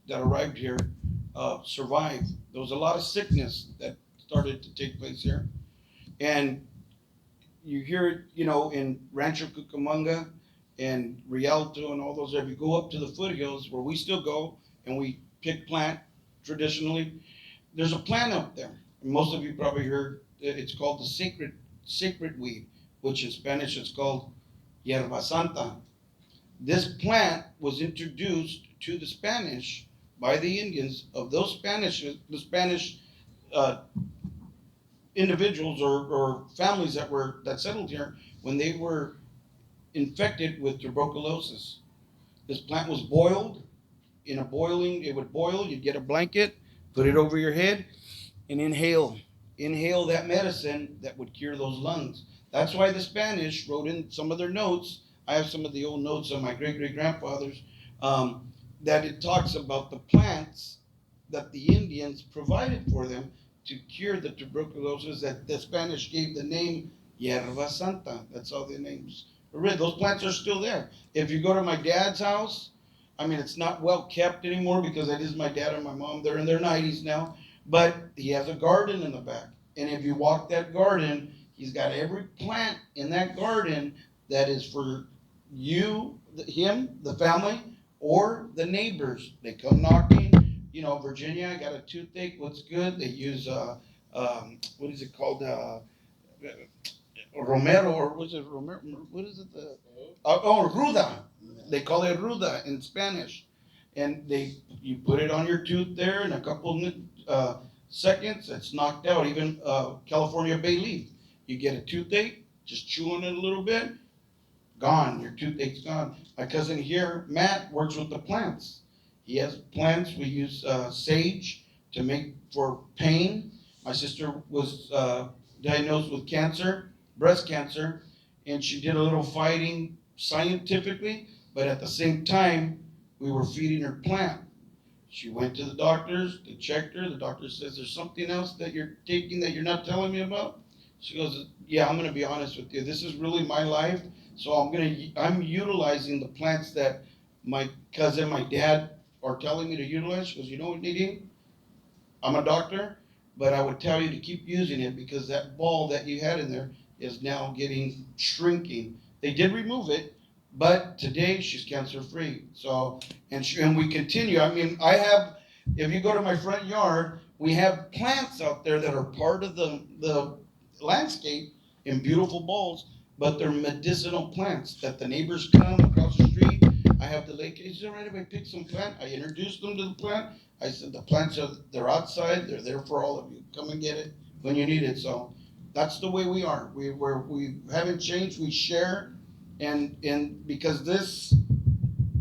that arrived here survived. There was a lot of sickness that started to take place here, and you hear it, in Rancho Cucamonga and Rialto and all those. If you go up to the foothills where we still go and we pick plant traditionally, there's a plant up there. And most of you probably heard that it's called the sacred weed, which in Spanish is called hierba santa. This plant was introduced to the Spanish by the Indians of those the Spanish uh, individuals or families that settled here when they were infected with tuberculosis. This plant was boiled in a boiling. It would boil. You'd get a blanket, put it over your head, and inhale that medicine that would cure those lungs. That's why the Spanish wrote in some of their notes. I have some of the old notes of my great grandfathers, that it talks about the plants that the Indians provided for them to cure the tuberculosis, that the Spanish gave the name Hierba Santa. That's how the names are written. Those plants are still there. If you go to my dad's house, I mean, it's not well kept anymore because it is my dad and my mom. They're in their 90s now, but he has a garden in the back. And if you walk that garden, he's got every plant in that garden that is for you, him, the family, or the neighbors. They come knocking. Virginia, I got a toothache. What's good? They use what is it called? Romero, or was it Romero? What is it? Ruda. They call it ruda in Spanish, and you put it on your tooth there in a couple seconds. It's knocked out. Even California bay leaf. You get a toothache, just chew on it a little bit, gone. Your toothache's gone. My cousin here, Matt, works with the plants. He has plants. We use sage to make for pain. My sister was diagnosed with cancer, breast cancer, and she did a little fighting scientifically, but at the same time, we were feeding her plant. She went to the doctors, they checked her. The doctor says, "There's something else that you're taking that you're not telling me about?" She goes, "Yeah, I'm gonna be honest with you. This is really my life. So I'm utilizing the plants that my cousin, my dad are telling me to utilize." She goes, "You know what, Nadine? I'm a doctor, but I would tell you to keep using it because that ball that you had in there is now getting shrinking." They did remove it, but today she's cancer free. So, and we continue. I mean, if you go to my front yard, we have plants out there that are part of the landscape in beautiful balls, but they're medicinal plants that the neighbors come across the street. I have the lake. Is it all right if I pick some plant? I introduced them to the plant. I said the plants they're outside. They're there for all of you. Come and get it when you need it. So that's the way we are. We haven't changed. We share, and because this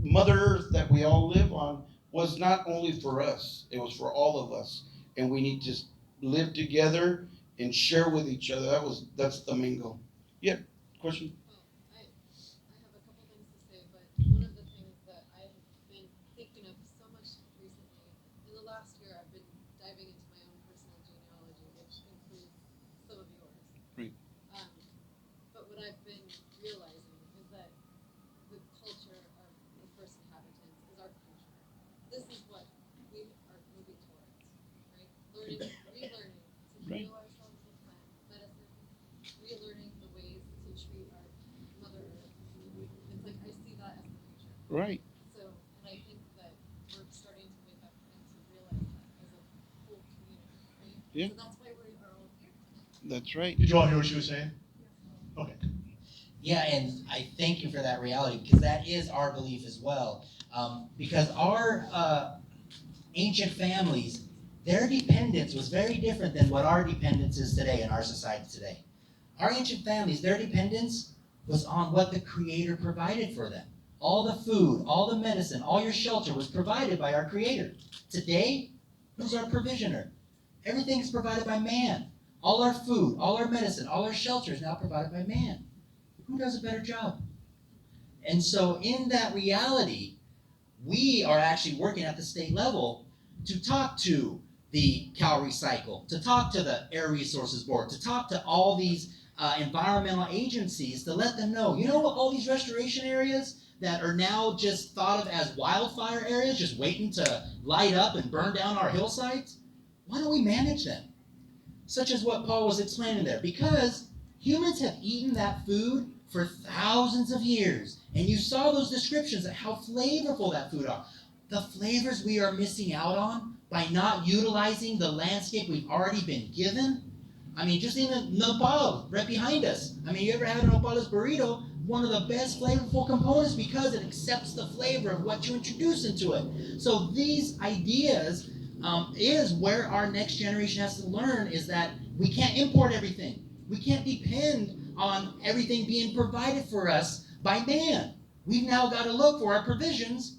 Mother Earth that we all live on was not only for us. It was for all of us, and we need to live together and share with each other. That's the main goal. Yeah. Question. Well, I have a couple things to say, but one of the things that I've been thinking of so much recently, in the last year, I've been diving into my own personal genealogy, which includes some of yours. Right. Um, but what I've been realizing is that the culture of the first inhabitants is our future. This is what we are moving towards, right? Relearning to Right. heal ourselves with plant medicine, relearning the ways to treat our Mother Earth. It's like I see that as the future. Right. So, and I think that we're starting to wake up and to realize that as a whole community, right? Yeah. So that's why we are all here today. That's right. Did you all hear what she was saying? Okay. Yeah, and I thank you for that reality because that is our belief as well. Because our ancient families, their dependence was very different than what our dependence is today in our society today. Our ancient families, their dependence was on what the Creator provided for them. All the food, all the medicine, all your shelter was provided by our Creator. Today, who's our provisioner? Everything's provided by man. All our food, all our medicine, all our shelter is now provided by man. Who does a better job? And so in that reality, we are actually working at the state level to talk to the Cal Recycle, to talk to the Air Resources Board, to talk to all these environmental agencies to let them know, you know what, all these restoration areas, that are now just thought of as wildfire areas, just waiting to light up and burn down our hillsides? Why don't we manage them? Such as what Paul was explaining there. Because humans have eaten that food for thousands of years. And you saw those descriptions of how flavorful that food are. The flavors we are missing out on by not utilizing the landscape we've already been given. I mean, just in the nopal right behind us. I mean, you ever had a nopales burrito? One of the best flavorful components because it accepts the flavor of what you introduce into it. So these ideas is where our next generation has to learn, is that we can't import everything. We can't depend on everything being provided for us by man. We've now got to look for our provisions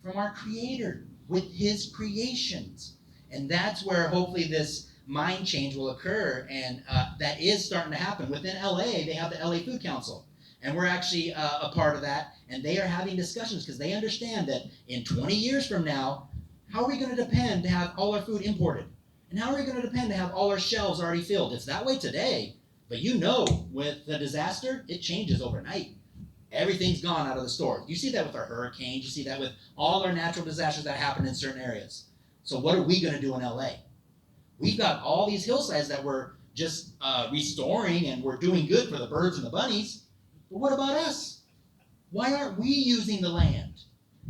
from our Creator with His creations. And that's where hopefully this mind change will occur, and that is starting to happen. Within LA, they have the LA Food Council, and we're actually a part of that, and they are having discussions because they understand that in 20 years from now, how are we going to depend to have all our food imported? And how are we going to depend to have all our shelves already filled? It's that way today, but you know, with the disaster, it changes overnight. Everything's gone out of the store. You see that with our hurricanes. You see that with all our natural disasters that happen in certain areas. So what are we going to do in LA? We've got all these hillsides that we're just restoring, and we're doing good for the birds and the bunnies. But what about us? Why aren't we using the land?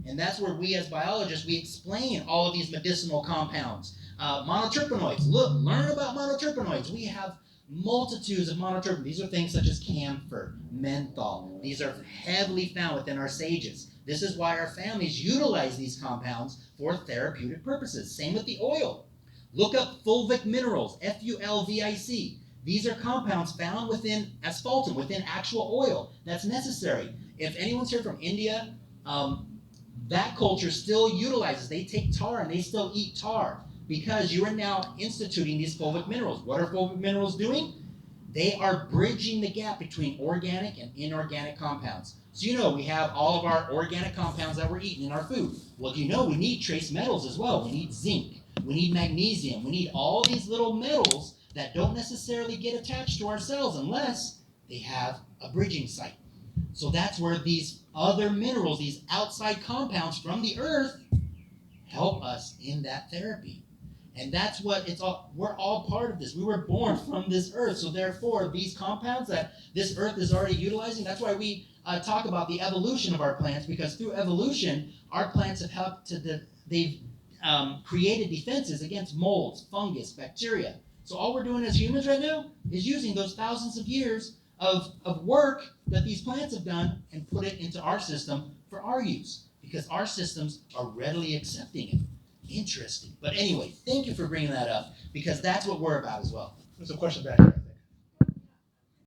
And that's where we as biologists, we explain all of these medicinal compounds. Monoterpenoids. Look, learn about monoterpenoids. We have multitudes of monoterpenoids. These are things such as camphor, menthol. These are heavily found within our sages. This is why our families utilize these compounds for therapeutic purposes. Same with the oil. Look up fulvic minerals, Fulvic. These are compounds found within asphaltum, within actual oil. That's necessary. If anyone's here from India, that culture still utilizes, they take tar and they still eat tar because you are now instituting these fulvic minerals. What are fulvic minerals doing? They are bridging the gap between organic and inorganic compounds. So you know we have all of our organic compounds that we're eating in our food. Well, you know we need trace metals as well. We need zinc. We need magnesium. We need all these little metals that don't necessarily get attached to our cells unless they have a bridging site. So that's where these other minerals, these outside compounds from the earth, help us in that therapy. And that's what it's all, we're all part of this. We were born from this earth. So therefore, these compounds that this earth is already utilizing, that's why we talk about the evolution of our plants, because through evolution, our plants have helped to, they've created defenses against molds, fungus, bacteria. So all we're doing as humans right now is using those thousands of years of work that these plants have done and put it into our system for our use, because our systems are readily accepting it. Interesting. But anyway, thank you for bringing that up, because that's what we're about as well. There's a question back here.